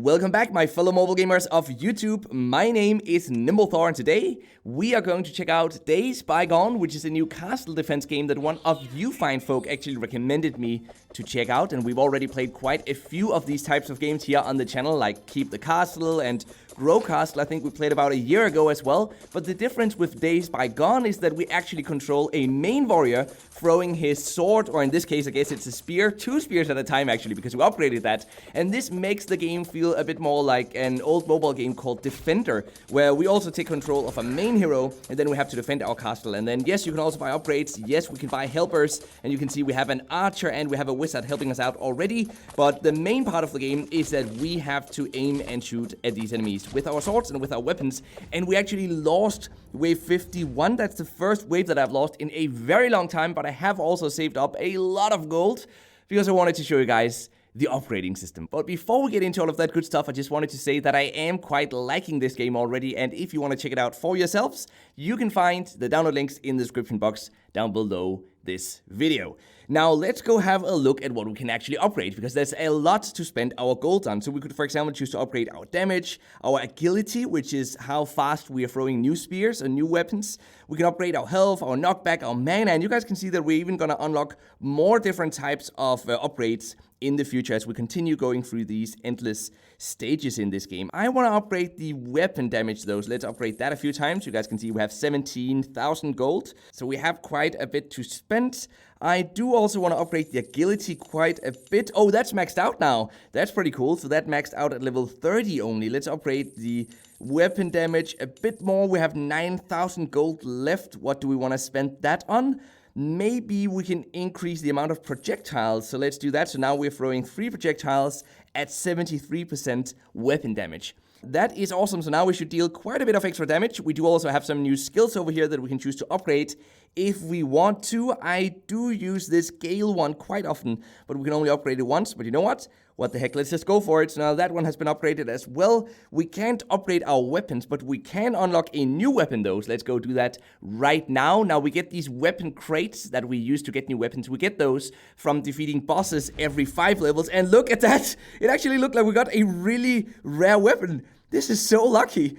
Welcome back, my fellow mobile gamers of YouTube. My name is NimbleThor, and today we are going to check out Days Bygone, which is a new castle defense game that one of you fine folk actually recommended me to check out. And we've already played quite a few of these types of games here on the channel, like Keep the Castle and Grow Castle. I think we played about a year ago as well. But the difference with Days Bygone is that we actually control a main warrior throwing his sword, or in this case, I guess it's a spear, 2 spears at a time actually, because we upgraded that. And this makes the game feel a bit more like an old mobile game called Defender, where we also take control of a main hero, and then we have to defend our castle. And then, yes, you can also buy upgrades. Yes, we can buy helpers, and you can see we have an archer and we have a wizard helping us out already. But the main part of the game is that we have to aim and shoot at these enemies with our swords and with our weapons. And we actually lost wave 51. That's the first wave that I've lost in a very long time, but I have also saved up a lot of gold because I wanted to show you guys the upgrading system. But before we get into all of that good stuff, I just wanted to say that I am quite liking this game already, and if you want to check it out for yourselves, you can find the download links in the description box down below this video. Now let's go have a look at what we can actually upgrade, because there's a lot to spend our gold on. So we could, for example, choose to upgrade our damage, our agility, which is how fast we are throwing new spears and new weapons. We can upgrade our health, our knockback, our mana, and you guys can see that we're even gonna unlock more different types of upgrades in the future as we continue going through these endless stages in this game. I want to upgrade the weapon damage though, so let's upgrade that a few times. You guys can see we have 17,000 gold, so we have quite a bit to spend. I do also want to upgrade the agility quite a bit. Oh, that's maxed out now. That's pretty cool. So that maxed out at level 30 only. Let's upgrade the weapon damage a bit more. We have 9,000 gold left. What do we want to spend that on? Maybe we can increase the amount of projectiles, so let's do that. So now we're throwing 3 projectiles at 73% weapon damage. That is awesome, so now we should deal quite a bit of extra damage. We do also have some new skills over here that we can choose to upgrade if we want to. I do use this Gale one quite often, but we can only upgrade it once. But you know what? What the heck, let's just go for it. So now that one has been upgraded as well. We can't upgrade our weapons, but we can unlock a new weapon though. So let's go do that right now. Now we get these weapon crates that we use to get new weapons. We get those from defeating bosses every 5 levels. And look at that! It actually looked like we got a really rare weapon. This is so lucky.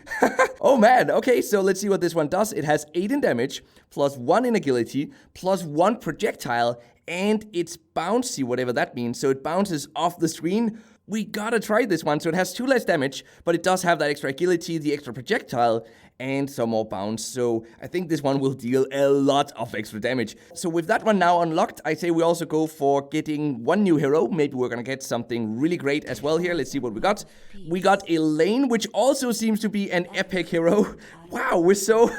Oh man, okay, so let's see what this one does. It has 8 in damage, plus 1 in agility, plus 1 projectile, and it's bouncy, whatever that means. So it bounces off the screen. We gotta try this one. So it has 2 less damage, but it does have that extra agility, the extra projectile, and some more bounce. So I think this one will deal a lot of extra damage. So with that one now unlocked, I say we also go for getting 1 new hero. Maybe we're gonna get something really great as well here. Let's see what we got. We got Elaine, which also seems to be an epic hero. Wow, we're so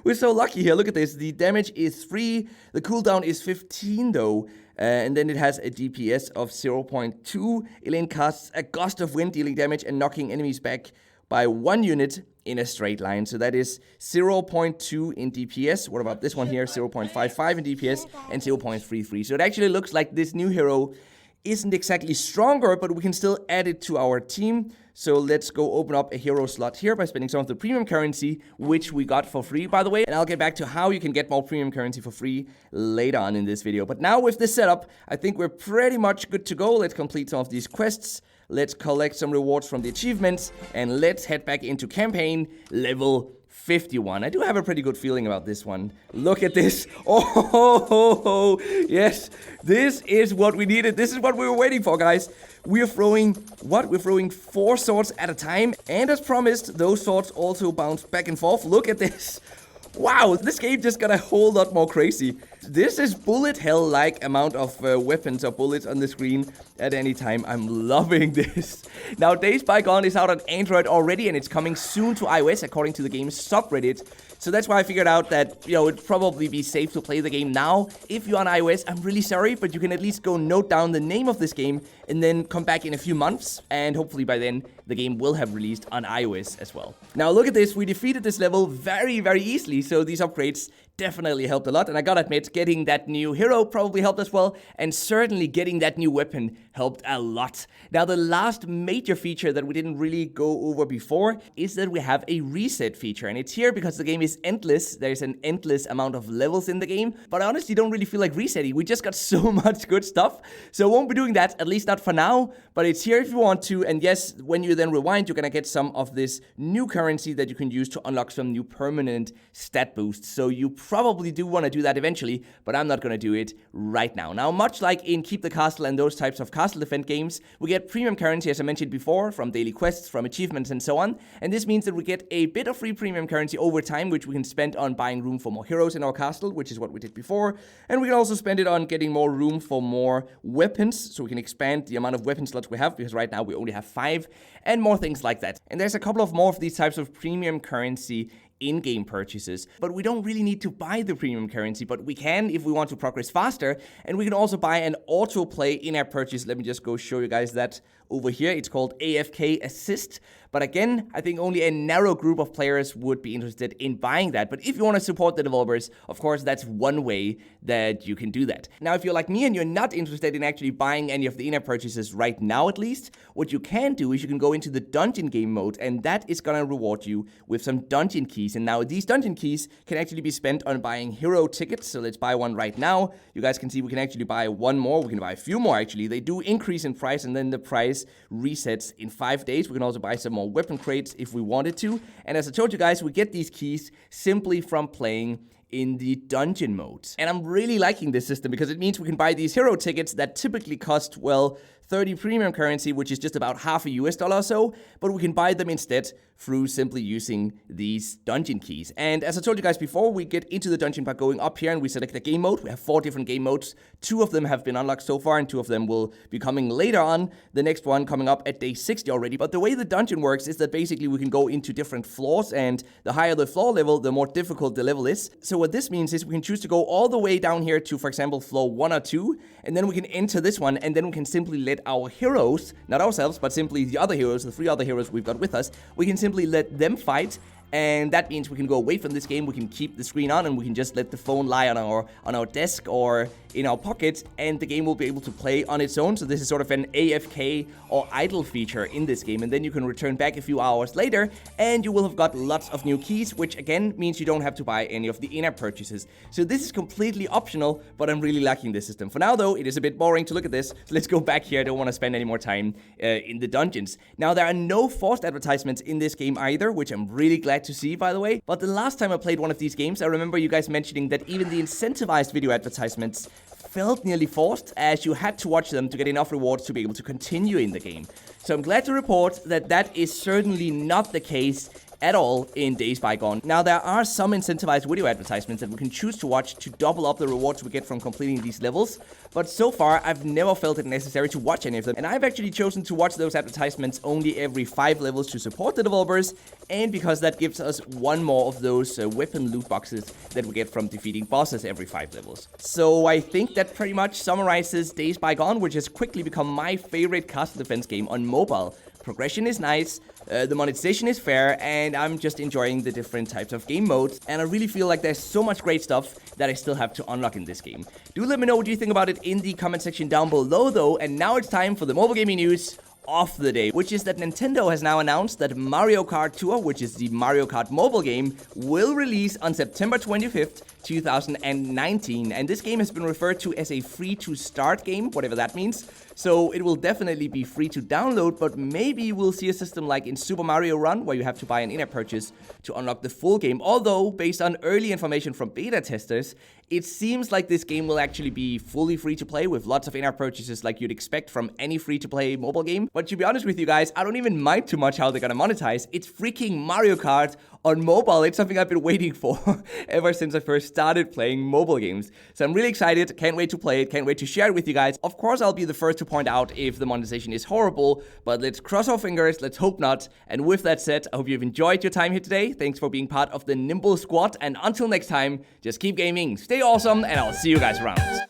we're so lucky here. Look at this. The damage is 3. The cooldown is 15 though. And then it has a DPS of 0.2. Elaine casts a gust of wind, dealing damage and knocking enemies back by 1 unit in a straight line. So that is 0.2 in DPS. What about this one here? 0.55 in DPS and 0.33. So it actually looks like this new hero isn't exactly stronger, but we can still add it to our team. So let's go open up a hero slot here by spending some of the premium currency, which we got for free, by the way. And I'll get back to how you can get more premium currency for free later on in this video. But now with this setup, I think we're pretty much good to go. Let's complete some of these quests. Let's collect some rewards from the achievements, and let's head back into campaign level 51. I do have a pretty good feeling about this one. Look at this. Oh, yes. This is what we needed. This is what we were waiting for, guys. We are throwing, what? We're throwing 4 swords at a time. And as promised, those swords also bounce back and forth. Look at this. Wow, this game just got a whole lot more crazy. This is bullet hell-like amount of weapons or bullets on the screen at any time. I'm loving this. Now, Days Bygone is out on Android already, and it's coming soon to iOS, according to the game's subreddit. So that's why I figured out that, you know, it'd probably be safe to play the game now. If you're on iOS, I'm really sorry, but you can at least go note down the name of this game and then come back in a few months, and hopefully by then the game will have released on iOS as well. Now look at this, we defeated this level very, very easily, so these upgrades definitely helped a lot. And I gotta admit, getting that new hero probably helped as well. And certainly getting that new weapon helped a lot. Now, the last major feature that we didn't really go over before is that we have a reset feature. And it's here because the game is endless. There's an endless amount of levels in the game. But I honestly don't really feel like resetting. We just got so much good stuff. So I won't be doing that, at least not for now. But it's here if you want to. And yes, when you then rewind, you're gonna get some of this new currency that you can use to unlock some new permanent stat boosts. So you probably do want to do that eventually, but I'm not going to do it right now. Now, much like in Keep the Castle and those types of castle defense games, we get premium currency, as I mentioned before, from daily quests, from achievements, and so on. And this means that we get a bit of free premium currency over time, which we can spend on buying room for more heroes in our castle, which is what we did before. And we can also spend it on getting more room for more weapons, so we can expand the amount of weapon slots we have, because right now we only have 5, and more things like that. And there's a couple of more of these types of premium currency in-game purchases, but we don't really need to buy the premium currency, but we can if we want to progress faster, and we can also buy an autoplay in-app purchase. Let me just go show you guys that over here. It's called AFK Assist, but again, I think only a narrow group of players would be interested in buying that. But if you want to support the developers, of course, that's one way that you can do that. Now, if you're like me and you're not interested in actually buying any of the in-app purchases right now, at least, what you can do is you can go into the dungeon game mode, and that is gonna reward you with some dungeon keys. And now these dungeon keys can actually be spent on buying hero tickets. So let's buy one right now. You guys can see we can actually buy one more. We can buy a few more, actually. They do increase in price, and then the price resets in 5 days. We can also buy some more weapon crates if we wanted to. And as I told you guys, we get these keys simply from playing in the dungeon mode. And I'm really liking this system because it means we can buy these hero tickets that typically cost, well, 30 premium currency, which is just about half a US dollar or so, but we can buy them instead through simply using these dungeon keys. And as I told you guys before, we get into the dungeon by going up here and we select the game mode. We have 4 different game modes. 2 of them have been unlocked so far, and 2 of them will be coming later on. The next one coming up at day 60 already. But the way the dungeon works is that basically we can go into different floors, and the higher the floor level, the more difficult the level is. So what this means is we can choose to go all the way down here to, for example, floor 1 or 2, and then we can enter this one, and then we can simply let our heroes, not ourselves, but simply the other heroes, the 3 other heroes we've got with us, we can simply let them fight. And that means we can go away from this game, we can keep the screen on, and we can just let the phone lie on our desk or in our pocket, and the game will be able to play on its own. So this is sort of an AFK or idle feature in this game, and then you can return back a few hours later, and you will have got lots of new keys, which again means you don't have to buy any of the in-app purchases. So this is completely optional, but I'm really liking this system. For now though, it is a bit boring to look at this, so let's go back here. I don't want to spend any more time in the dungeons. Now, there are no forced advertisements in this game either, which I'm really glad to see, by the way. But the last time I played one of these games, I remember you guys mentioning that even the incentivized video advertisements felt nearly forced, as you had to watch them to get enough rewards to be able to continue in the game. So I'm glad to report that that is certainly not the case at all in Days Bygone. Now, there are some incentivized video advertisements that we can choose to watch to double up the rewards we get from completing these levels, but so far I've never felt it necessary to watch any of them, and I've actually chosen to watch those advertisements only every 5 levels to support the developers, and because that gives us one more of those weapon loot boxes that we get from defeating bosses every 5 levels. So I think that pretty much summarizes Days Bygone, which has quickly become my favorite castle defense game on mobile. Progression is nice, the monetization is fair, and I'm just enjoying the different types of game modes, and I really feel like there's so much great stuff that I still have to unlock in this game. Do let me know what you think about it in the comment section down below though, and now it's time for the mobile gaming news of the day, which is that Nintendo has now announced that Mario Kart Tour, which is the Mario Kart mobile game, will release on September 25th, 2019, and this game has been referred to as a free-to-start game, whatever that means. So it will definitely be free to download, but maybe we'll see a system like in Super Mario Run, where you have to buy an in-app purchase to unlock the full game. Although, based on early information from beta testers, it seems like this game will actually be fully free to play with lots of in-app purchases like you'd expect from any free-to-play mobile game. But to be honest with you guys, I don't even mind too much how they're gonna monetize. It's freaking Mario Kart on mobile. It's something I've been waiting for ever since I first started playing mobile games. So I'm really excited, can't wait to play it, can't wait to share it with you guys. Of course, I'll be the first to point out if the monetization is horrible, but let's cross our fingers, let's hope not. And with that said, I hope you've enjoyed your time here today. Thanks for being part of the Nimble squad, and until next time, just keep gaming, stay awesome, and I'll see you guys around.